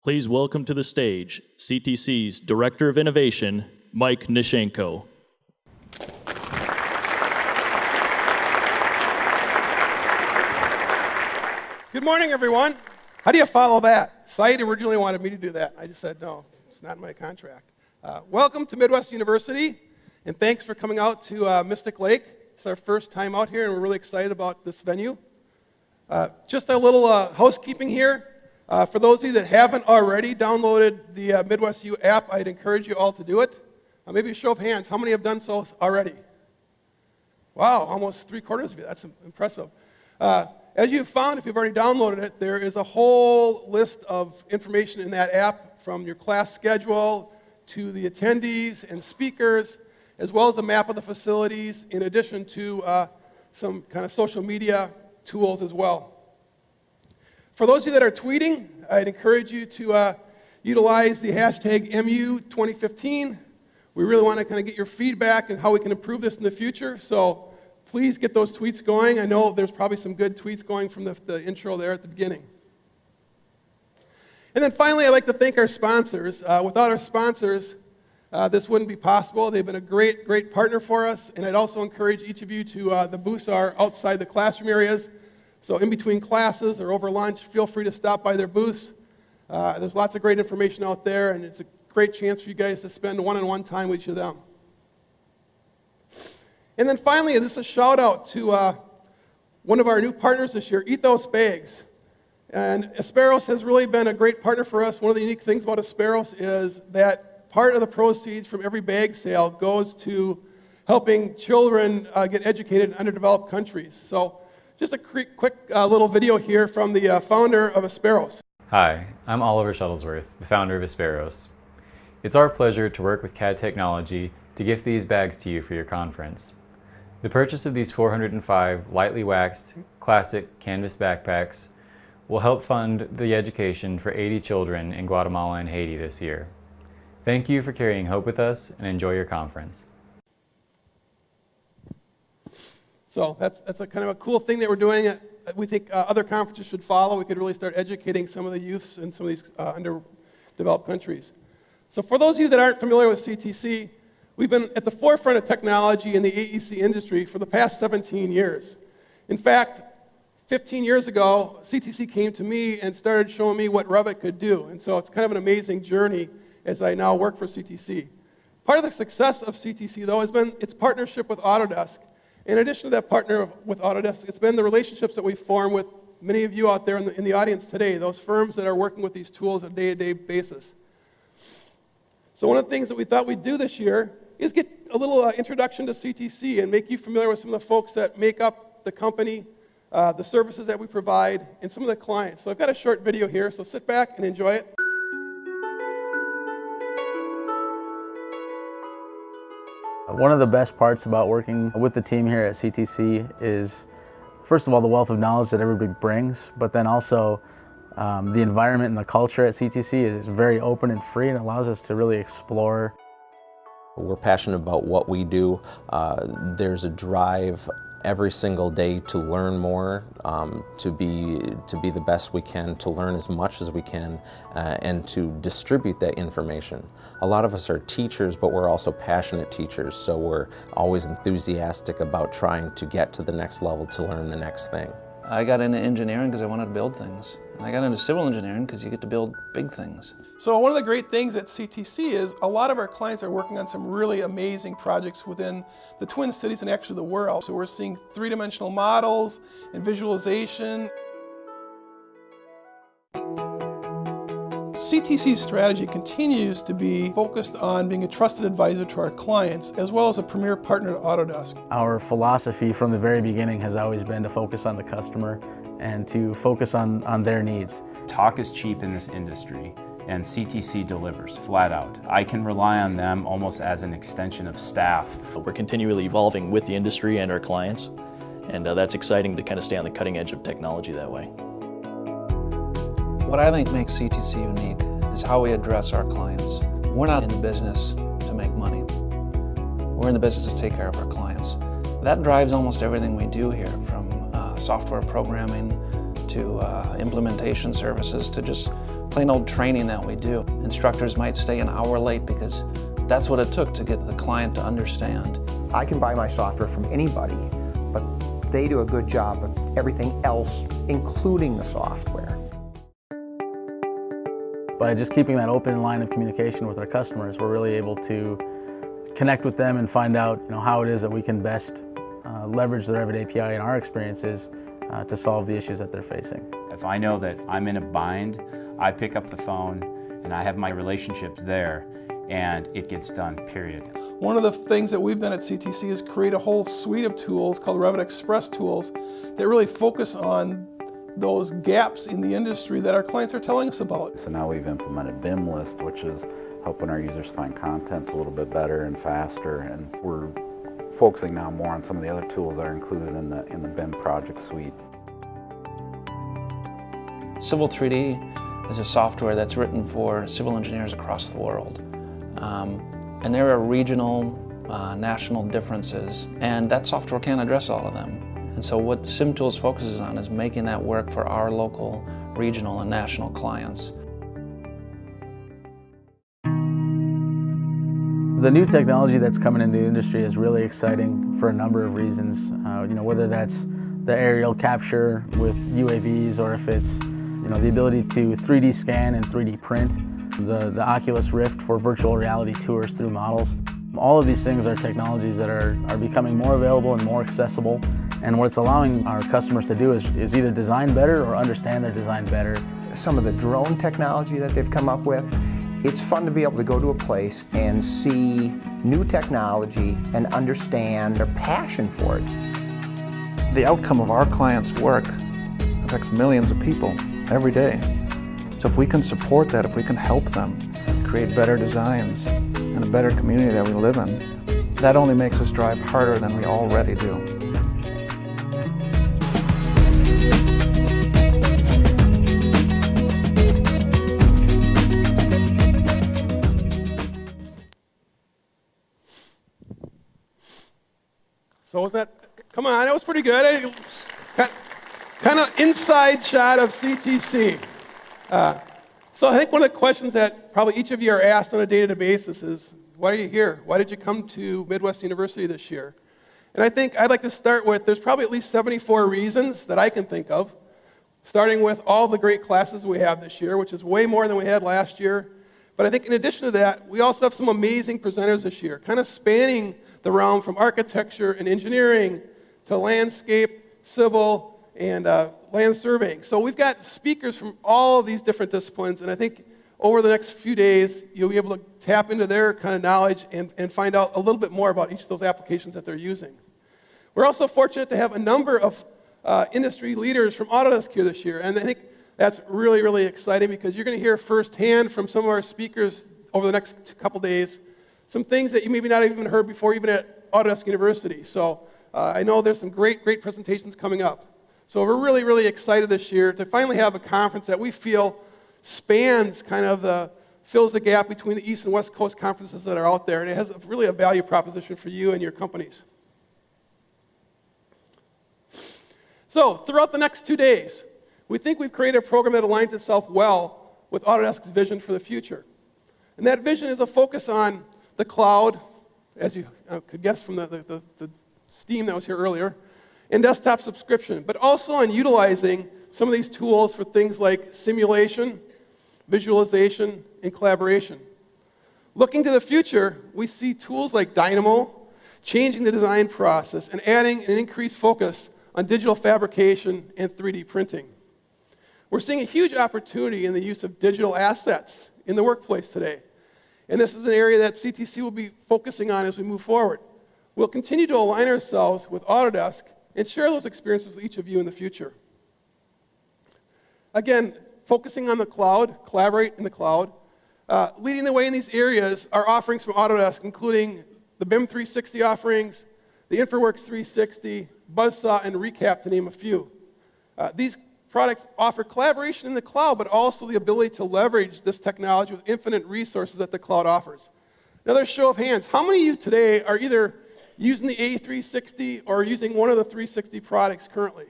Please welcome to the stage CTC's Director of Innovation, Mike Mishchenko. Good morning, everyone. How do you follow that? Site originally wanted me to do that. I just said, no, it's not in my contract. Welcome to Midwest University, and thanks for coming out to Mystic Lake. It's our first time out here, and we're really excited about this venue. Just a little housekeeping here. For those of you that haven't already downloaded the Midwest U app, I'd encourage you all to do it. Maybe a show of hands. How many have done so already? Wow, almost 3/4 of you. That's impressive. As you've found, if you've already downloaded it, there is a whole list of information in that app, from your class schedule to the attendees and speakers, as well as a map of the facilities, in addition to some kind of social media tools as well. For those of you that are tweeting, I'd encourage you to utilize the hashtag MU2015. We really want to kind of get your feedback and how we can improve this in the future, so please get those tweets going. I know there's probably some good tweets going from the intro there at the beginning. And then finally, I'd like to thank our sponsors. Without our sponsors, this wouldn't be possible. They've been a great partner for us, and I'd also encourage each of you to, the booths are outside the classroom areas, so in between classes or over lunch, feel free to stop by their booths. There's lots of great information out there, and it's a great chance for you guys to spend one-on-one time with each of them. And then finally, this is a shout out to one of our new partners this year, Ethos Bags. And Asperos has really been a great partner for us. One of the unique things about Asperos is that part of the proceeds from every bag sale goes to helping children get educated in underdeveloped countries. So just a quick little video here from the founder of Asperos. Hi, I'm Oliver Shuttlesworth, the founder of Asperos. It's our pleasure to work with CAD Technology to gift these bags to you for your conference. The purchase of these 405 lightly waxed classic canvas backpacks will help fund the education for 80 children in Guatemala and Haiti this year. Thank you for carrying hope with us, and enjoy your conference. So that's a kind of a cool thing that we're doing. We think other conferences should follow. We could really start educating some of the youths in some of these underdeveloped countries. So for those of you that aren't familiar with CTC, we've been at the forefront of technology in the AEC industry for the past 17 years. In fact, 15 years ago, CTC came to me and started showing me what Revit could do. And so it's kind of an amazing journey as I now work for CTC. Part of the success of CTC, though, has been its partnership with Autodesk. In addition to that partner with Autodesk, it's been the relationships that we've formed with many of you out there in the audience today, those firms that are working with these tools on a day-to-day basis. So one of the things that we thought we'd do this year is get a little introduction to CTC and make you familiar with some of the folks that make up the company, the services that we provide, and some of the clients. So I've got a short video here, so sit back and enjoy it. One of the best parts about working with the team here at CTC is, first of all, the wealth of knowledge that everybody brings, but then also the environment and the culture at CTC is very open and free, and allows us to really explore. We're passionate about what we do. There's a drive every single day to learn more, to be the best we can, to learn as much as we can, and to distribute that information. A lot of us are teachers, but we're also passionate teachers, so we're always enthusiastic about trying to get to the next level, to learn the next thing. I got into engineering because I wanted to build things. And I got into civil engineering because you get to build big things. So one of the great things at CTC is a lot of our clients are working on some really amazing projects within the Twin Cities and actually the world. So we're seeing three-dimensional models and visualization. CTC's strategy continues to be focused on being a trusted advisor to our clients, as well as a premier partner to Autodesk. Our philosophy from the very beginning has always been to focus on the customer and to focus on their needs. Talk is cheap in this industry, and CTC delivers, flat out. I can rely on them almost as an extension of staff. We're continually evolving with the industry and our clients, and that's exciting to kind of stay on the cutting edge of technology that way. What I think makes CTC unique is how we address our clients. We're not in the business to make money. We're in the business to take care of our clients. That drives almost everything we do here, from software programming to implementation services to just plain old training that we do. Instructors might stay an hour late because that's what it took to get the client to understand. I can buy my software from anybody, but they do a good job of everything else, including the software. By just keeping that open line of communication with our customers, we're really able to connect with them and find out how it is that we can best leverage the Revit API in our experiences to solve the issues that they're facing. If I know that I'm in a bind, I pick up the phone and I have my relationships there, and it gets done, period. One of the things that we've done at CTC is create a whole suite of tools called Revit Express tools that really focus on those gaps in the industry that our clients are telling us about. So now we've implemented Bim List, which is helping our users find content a little bit better and faster, and we're focusing now more on some of the other tools that are included in the Bim project suite. Civil 3D is a software that's written for civil engineers across the world. And there are regional, national differences, and that software can't address all of them. And so what SimTools focuses on is making that work for our local, regional, and national clients. The new technology that's coming into the industry is really exciting for a number of reasons. Whether that's the aerial capture with UAVs, or if it's the ability to 3D scan and 3D print, the Oculus Rift for virtual reality tours through models. All of these things are technologies that are becoming more available and more accessible, and what it's allowing our customers to do is either design better or understand their design better. Some of the drone technology that they've come up with, it's fun to be able to go to a place and see new technology and understand their passion for it. The outcome of our clients' work affects millions of people every day. So if we can support that, if we can help them create better designs and a better community that we live in, that only makes us drive harder than we already do. So was that, come on, that was pretty good. Kind of inside shot of CTC. So I think one of the questions that probably each of you are asked on a day-to-day basis is, why are you here? Why did you come to Midwest University this year? And I think I'd like to start with, there's probably at least 74 reasons that I can think of, starting with all the great classes we have this year, which is way more than we had last year. But I think in addition to that, we also have some amazing presenters this year, kind of spanning the realm from architecture and engineering to landscape, civil, and land surveying. So we've got speakers from all of these different disciplines, and I think over the next few days, you'll be able to tap into their kind of knowledge and find out a little bit more about each of those applications that they're using. We're also fortunate to have a number of industry leaders from Autodesk here this year, and I think that's really, really exciting because you're going to hear firsthand from some of our speakers over the next couple days some things that you maybe not even heard before, even at Autodesk University. So I know there's some great presentations coming up. So we're really, really excited this year to finally have a conference that we feel spans kind of fills the gap between the East and West Coast conferences that are out there, and it has really a value proposition for you and your companies. So throughout the next 2 days, we think we've created a program that aligns itself well with Autodesk's vision for the future. And that vision is a focus on the cloud, as you could guess from the steam that was here earlier, and desktop subscription, but also on utilizing some of these tools for things like simulation, visualization, and collaboration. Looking to the future, we see tools like Dynamo changing the design process and adding an increased focus on digital fabrication and 3D printing. We're seeing a huge opportunity in the use of digital assets in the workplace today. And this is an area that CTC will be focusing on as we move forward. We'll continue to align ourselves with Autodesk and share those experiences with each of you in the future. Again, focusing on the cloud, collaborate in the cloud. Leading the way in these areas are offerings from Autodesk, including the BIM 360 offerings, the InfraWorks 360, Buzzsaw, and Recap, to name a few. These products offer collaboration in the cloud, but also the ability to leverage this technology with infinite resources that the cloud offers. Another show of hands. How many of you today are either using the A360 or using one of the 360 products currently?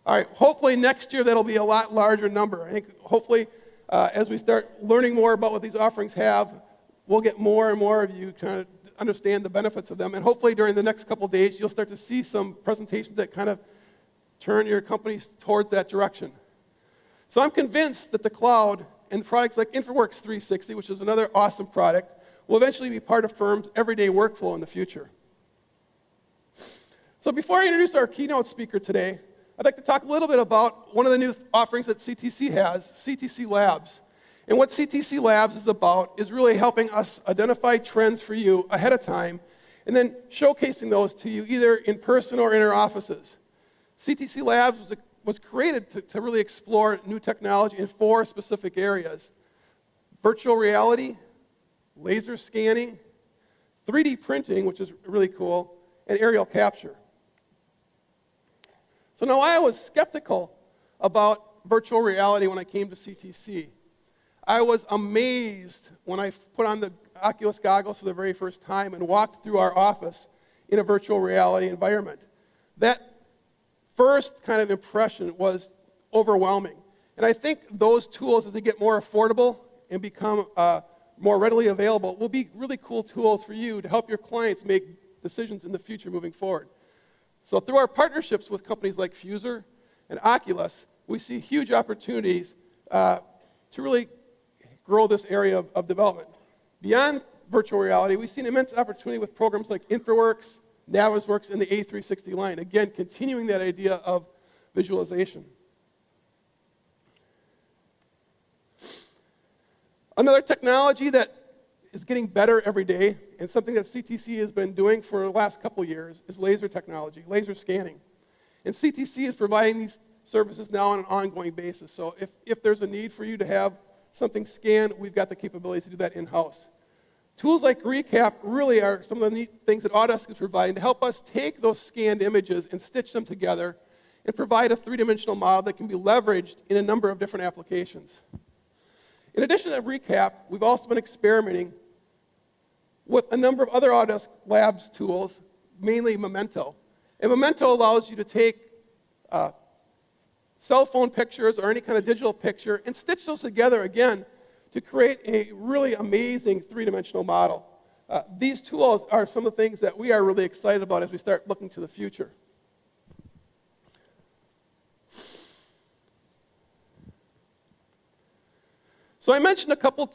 All right, hopefully next year that'll be a lot larger number. I think hopefully as we start learning more about what these offerings have, we'll get more and more of you kind of understand the benefits of them. And hopefully during the next couple days, you'll start to see some presentations that kind of turn your companies towards that direction. So I'm convinced that the cloud and products like InfraWorks 360, which is another awesome product, will eventually be part of firms' everyday workflow in the future. So before I introduce our keynote speaker today, I'd like to talk a little bit about one of the new offerings that Ctc has, Ctc Labs. And what Ctc Labs is about is really helping us identify trends for you ahead of time and then showcasing those to you either in person or in our offices. Ctc Labs was created to really explore new technology in 4 specific areas: virtual reality, laser scanning, 3D printing, which is really cool, and aerial capture. So now I was skeptical about virtual reality when I came to Ctc. I was amazed when I put on the Oculus goggles for the very first time and walked through our office in a virtual reality environment. That first kind of impression was overwhelming. And I think those tools, as they get more affordable and become more readily available, will be really cool tools for you to help your clients make decisions in the future moving forward. So through our partnerships with companies like Fuser and Oculus, we see huge opportunities to really grow this area of development. Beyond virtual reality, we see an immense opportunity with programs like InfraWorks, Navisworks, and the A360 line. Again, continuing that idea of visualization. Another technology that is getting better every day, and something that Ctc has been doing for the last couple years, is laser technology, laser scanning. And Ctc is providing these services now on an ongoing basis. So if there's a need for you to have something scanned, we've got the capabilities to do that in-house. Tools like Recap really are some of the neat things that Autodesk is providing to help us take those scanned images and stitch them together and provide a 3-dimensional model that can be leveraged in a number of different applications. In addition to Recap, we've also been experimenting with a number of other Autodesk Labs tools, mainly Memento. And Memento allows you to take cell phone pictures or any kind of digital picture and stitch those together again to create a really amazing 3-dimensional model. These tools are some of the things that we are really excited about as we start looking to the future. So I mentioned a couple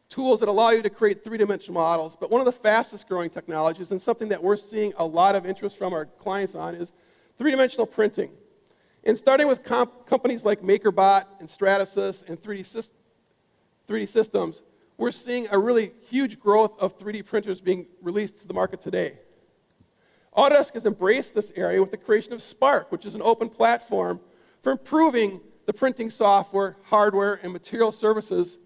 tools that allow you to create 3-dimensional models, but one of the fastest growing technologies and something that we're seeing a lot of interest from our clients on is 3-dimensional printing. And starting with companies like MakerBot and Stratasys and 3D Systems, we're seeing a really huge growth of 3D printers being released to the market today. Autodesk has embraced this area with the creation of Spark, which is an open platform for improving the printing software, hardware, and material services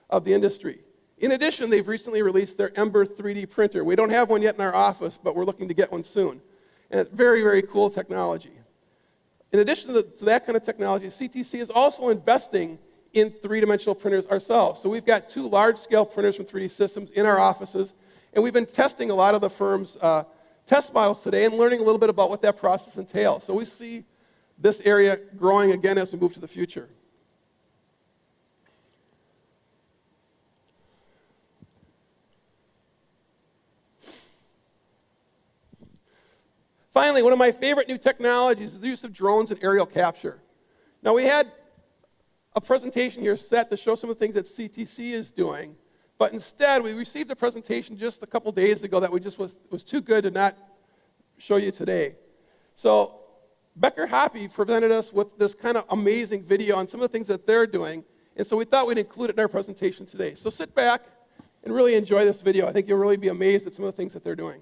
of the industry. In addition, they've recently released their Ember 3D printer. We don't have one yet in our office, but we're looking to get one soon. And it's very, very cool technology. In addition to that kind of technology, Ctc is also investing in 3-dimensional printers ourselves. So we've got 2 large-scale printers from 3D Systems in our offices, and we've been testing a lot of the firm's test models today and learning a little bit about what that process entails. So we see this area growing again as we move to the future. Finally, one of my favorite new technologies is the use of drones and aerial capture. Now, we had a presentation here set to show some of the things that Ctc is doing, but instead, we received a presentation just a couple days ago that was too good to not show you today. So, Becker Hoppy presented us with this kind of amazing video on some of the things that they're doing, and so we thought we'd include it in our presentation today. So sit back and really enjoy this video. I think you'll really be amazed at some of the things that they're doing.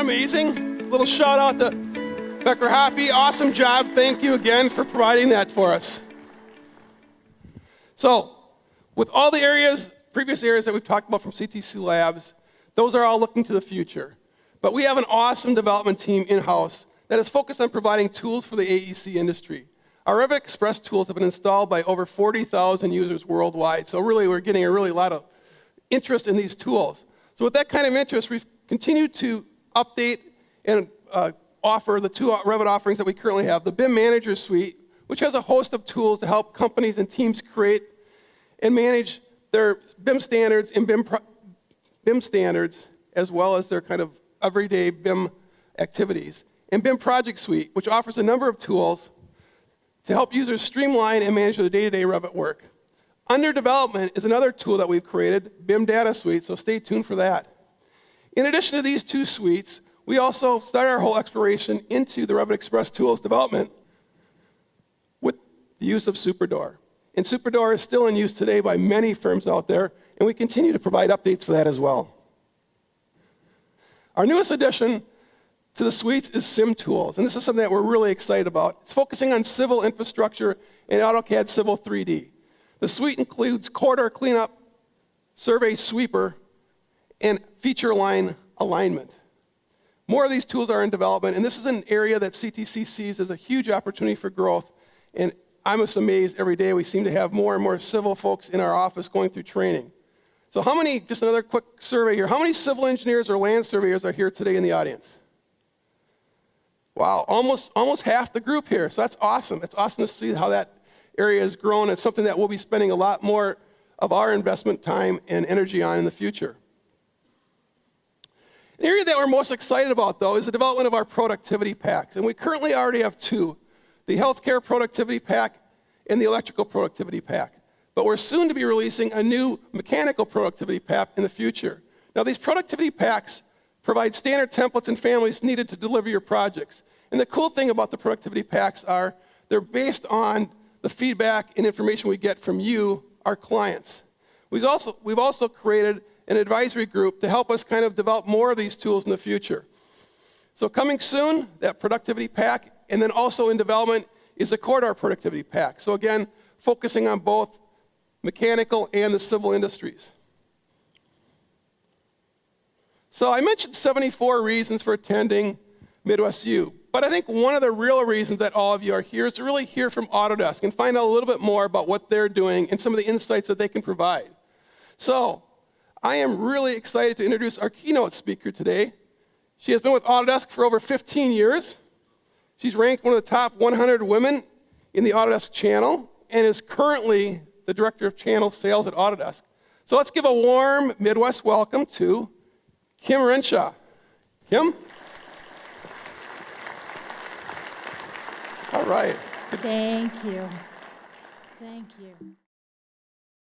amazing? Little shout out to Becker Hoppy. Awesome job. Thank you again for providing that for us. So, with all the previous areas that we've talked about from Ctc Labs, those are all looking to the future. But we have an awesome development team in-house that is focused on providing tools for the AEC industry. Our Revit Express tools have been installed by over 40,000 users worldwide. So really, we're getting a lot of interest in these tools. So with that kind of interest, we've continued to update and offer the two Revit offerings that we currently have, the Bim Manager Suite, which has a host of tools to help companies and teams create and manage their BIM standards and BIM standards, as well as their kind of everyday BIM activities. And Bim Project Suite, which offers a number of tools to help users streamline and manage their day-to-day Revit work. Under development is another tool that we've created, Bim Data Suite, so stay tuned for that. In addition to these two suites, we also started our whole exploration into the Revit Express tools development with the use of SuperDoor. And SuperDoor is still in use today by many firms out there, and we continue to provide updates for that as well. Our newest addition to the suites is Sim Tools, and this is something that we're really excited about. It's focusing on civil infrastructure and AutoCAD Civil 3D. The suite includes corridor cleanup, survey sweeper, and feature line alignment. More of these tools are in development, and this is an area that CTC sees as a huge opportunity for growth. And I'm just amazed every day we seem to have more and more civil folks in our office going through training. So how many, just another quick survey here, how many civil engineers or land surveyors are here today in the audience? Wow, almost half the group here, so that's awesome. It's awesome to see how that area has grown. It's something that we'll be spending a lot more of our investment time and energy on in the future. The area that we're most excited about, though, is the development of our productivity packs, and we currently already have two, the healthcare productivity pack and the electrical productivity pack. But we're soon to be releasing a new mechanical productivity pack in the future. Now, these productivity packs provide standard templates and families needed to deliver your projects. And the cool thing about the productivity packs are they're based on the feedback and information we get from you, our clients. We've also created an advisory group to help us kind of develop more of these tools in the future. So coming soon, that productivity pack, and then also in development is the corridor productivity pack. So again, focusing on both mechanical and the civil industries. So I mentioned 74 reasons for attending Midwest U, but I think one of the real reasons that all of you are here is to really hear from Autodesk and find out a little bit more about what they're doing and some of the insights that they can provide. So I am really excited to introduce our keynote speaker today. She has been with Autodesk for over 15 years. She's ranked one of the top 100 women in the Autodesk channel and is currently the Director of Channel Sales at Autodesk. So let's give a warm Midwest welcome to Kim Renshaw. Kim? All right. Thank you. Thank you.